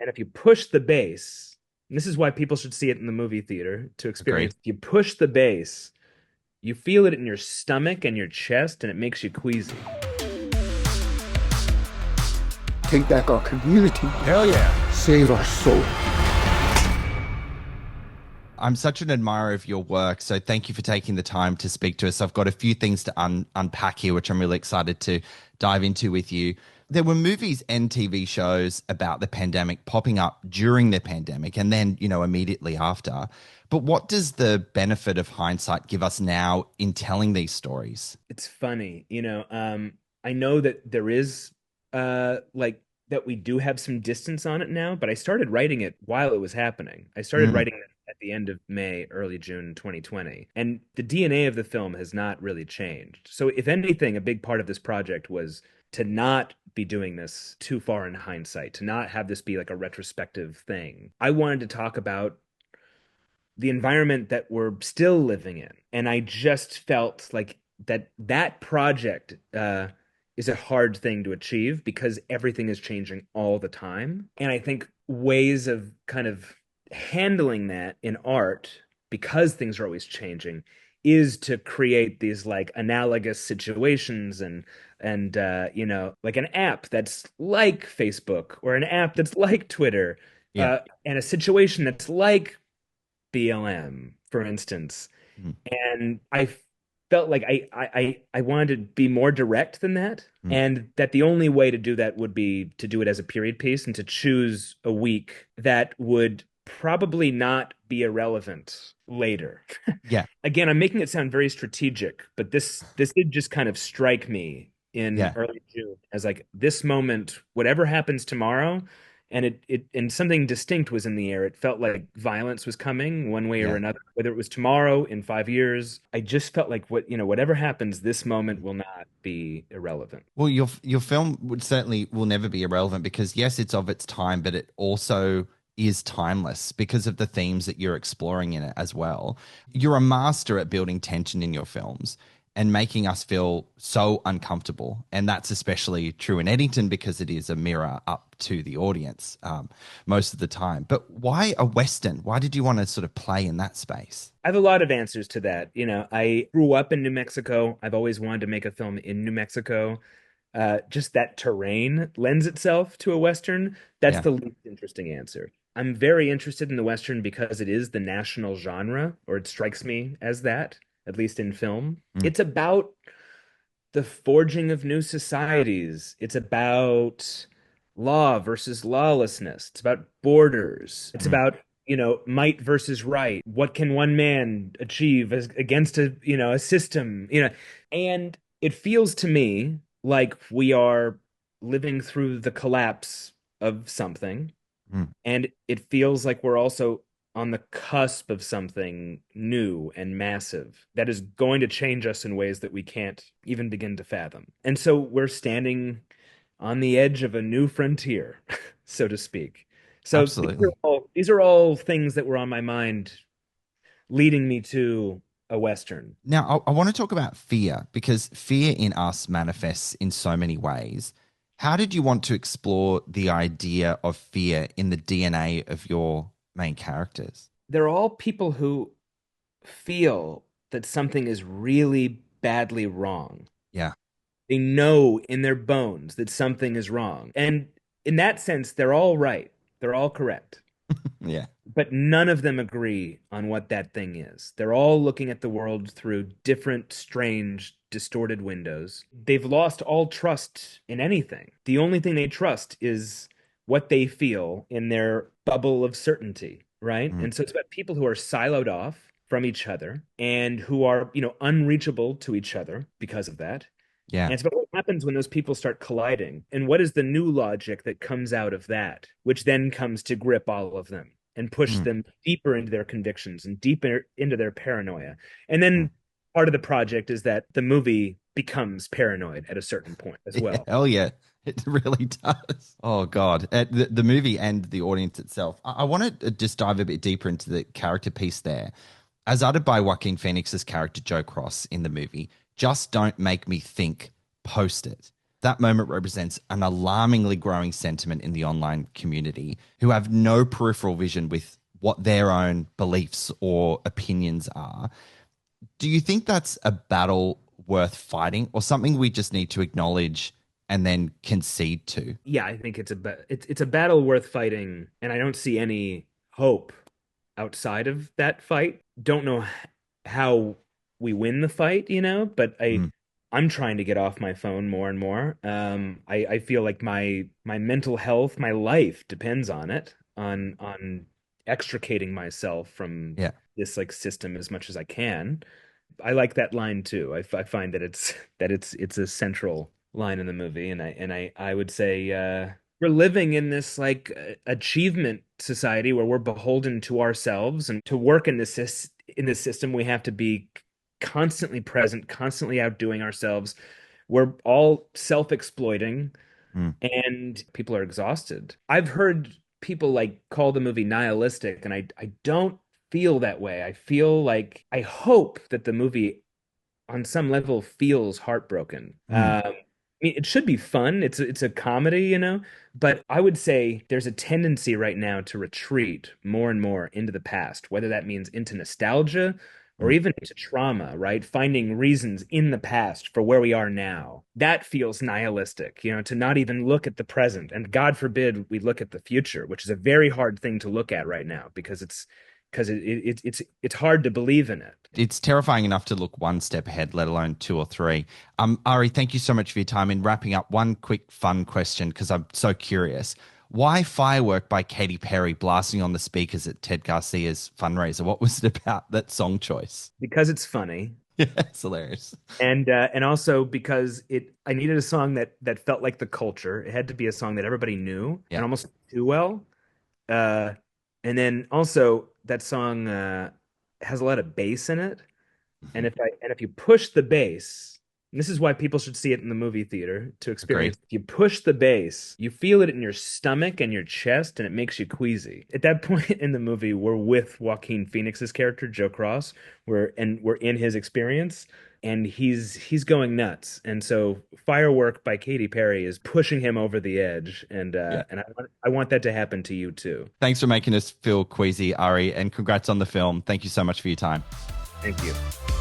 And if you push the bass, and this is why people should see it in the movie theater to Agreed. experience. If you push the bass, you feel it in your stomach and your chest, and it makes you queasy. Take back our community. Hell yeah. Save our soul. I'm such an admirer of your work, so thank you for taking the time to speak to us. I've got a few things to unpack here, which I'm really excited to dive into with you. There were movies and TV shows about the pandemic popping up during the pandemic and then, immediately after. But what does the benefit of hindsight give us now in telling these stories? It's funny, I know that there is like that we do have some distance on it now, but I started writing it while it was happening. I started Mm, writing it at the end of May, early June 2020, and the DNA of the film has not really changed. So if anything, a big part of this project was to not be doing this too far in hindsight, to not have this be like a retrospective thing. I wanted to talk about the environment that we're still living in. And I just felt like that project is a hard thing to achieve because everything is changing all the time. And I think ways of kind of handling that in art, because things are always changing, is to create these like analogous situations and like an app that's like Facebook or an app that's like Twitter, yeah. and a situation that's like BLM, for instance. Mm, And I felt like I wanted to be more direct than that, mm, and that the only way to do that would be to do it as a period piece and to choose a week that would probably not be irrelevant later. yeah. Again, I'm making it sound very strategic, but this did just kind of strike me in Yeah. early June as like this moment, whatever happens tomorrow, and and something distinct was in the air. It felt like violence was coming one way or Yeah. another, whether it was tomorrow, in 5 years. I just felt like whatever happens, this moment will not be irrelevant. Well, your film would certainly will never be irrelevant because yes, it's of its time, but it also is timeless because of the themes that you're exploring in it as well. You're a master at building tension in your films and making us feel so uncomfortable. And that's especially true in Eddington because it is a mirror up to the audience most of the time. But why a Western? Why did you want to sort of play in that space? I have a lot of answers to that. I grew up in New Mexico. I've always wanted to make a film in New Mexico. Just that terrain lends itself to a Western. That's Yeah. the least interesting answer. I'm very interested in the Western because it is the national genre, or it strikes me as that, at least in film. Mm, It's about the forging of new societies. It's about law versus lawlessness. It's about borders. It's mm, about, might versus right. What can one man achieve against a system, and it feels to me like we are living through the collapse of something, mm. and it feels like we're also on the cusp of something new and massive that is going to change us in ways that we can't even begin to fathom. And so we're standing on the edge of a new frontier, so to speak. So Absolutely. these are all things that were on my mind leading me to a Western. Now, I want to talk about fear because fear in us manifests in so many ways. How did you want to explore the idea of fear in the DNA of your main characters? They're all people who feel that something is really badly wrong. Yeah. They know in their bones that something is wrong. And in that sense, they're all right. They're all correct. Yeah. But none of them agree on what that thing is. They're all looking at the world through different, strange, distorted windows. They've lost all trust in anything. The only thing they trust is what they feel in their bubble of certainty, right? Mm. And so it's about people who are siloed off from each other and who are, unreachable to each other because of that. Yeah. And it's about what happens when those people start colliding and what is the new logic that comes out of that, which then comes to grip all of them and push Mm. them deeper into their convictions and deeper into their paranoia. And Mm. then part of the project is that the movie becomes paranoid at a certain point as Yeah. well. Hell yeah. It really does. Oh God. The movie and the audience itself. I want to just dive a bit deeper into the character piece there. As uttered by Joaquin Phoenix's character Joe Cross in the movie, just don't make me think, post it. that moment represents an alarmingly growing sentiment in the online community who have no peripheral vision with what their own beliefs or opinions are. Do you think that's a battle worth fighting, or something we just need to acknowledge and then concede to? Yeah, I think it's a battle worth fighting, and I don't see any hope outside of that fight. Don't know how we win the fight, but Mm, I'm trying to get off my phone more and more. I feel like my mental health, my life depends on it, on extricating myself from yeah. this like system as much as I can. I like that line too. I find that it's a central line in the movie, and I would say we're living in this like achievement society where we're beholden to ourselves, and to work in this system we have to be constantly present, constantly outdoing ourselves. We're all self-exploiting, Mm, and people are exhausted. I've heard people like call the movie nihilistic, and I don't feel that way. I feel like I hope that the movie on some level feels heartbroken. mm, I mean, it should be fun. It's a comedy, but I would say there's a tendency right now to retreat more and more into the past, whether that means into nostalgia or mm. even into trauma, right? Finding reasons in the past for where we are now. That feels nihilistic, to not even look at the present. And God forbid we look at the future, which is a very hard thing to look at right now because it's hard to believe in it. It's terrifying enough to look one step ahead, let alone two or three. Ari, thank you so much for your time. In wrapping up, one quick fun question, because I'm so curious. Why Firework by Katy Perry blasting on the speakers at Ted Garcia's fundraiser? What was it about that song choice? Because it's funny. Yeah, it's hilarious. And also because I needed a song that felt like the culture. It had to be a song that everybody knew Yeah. and almost too well. Uh, and then also that song has a lot of bass in it. And Mhm. if you push the bass, and this is why people should see it in the movie theater to Agreed. experience. If you push the bass, you feel it in your stomach and your chest, and it makes you queasy. At that point in the movie, we're with Joaquin Phoenix's character, Joe Cross. We're in his experience, and he's going nuts. And so, Firework by Katy Perry is pushing him over the edge, and Yeah. I want that to happen to you too. Thanks for making us feel queasy, Ari, and congrats on the film. Thank you so much for your time. Thank you.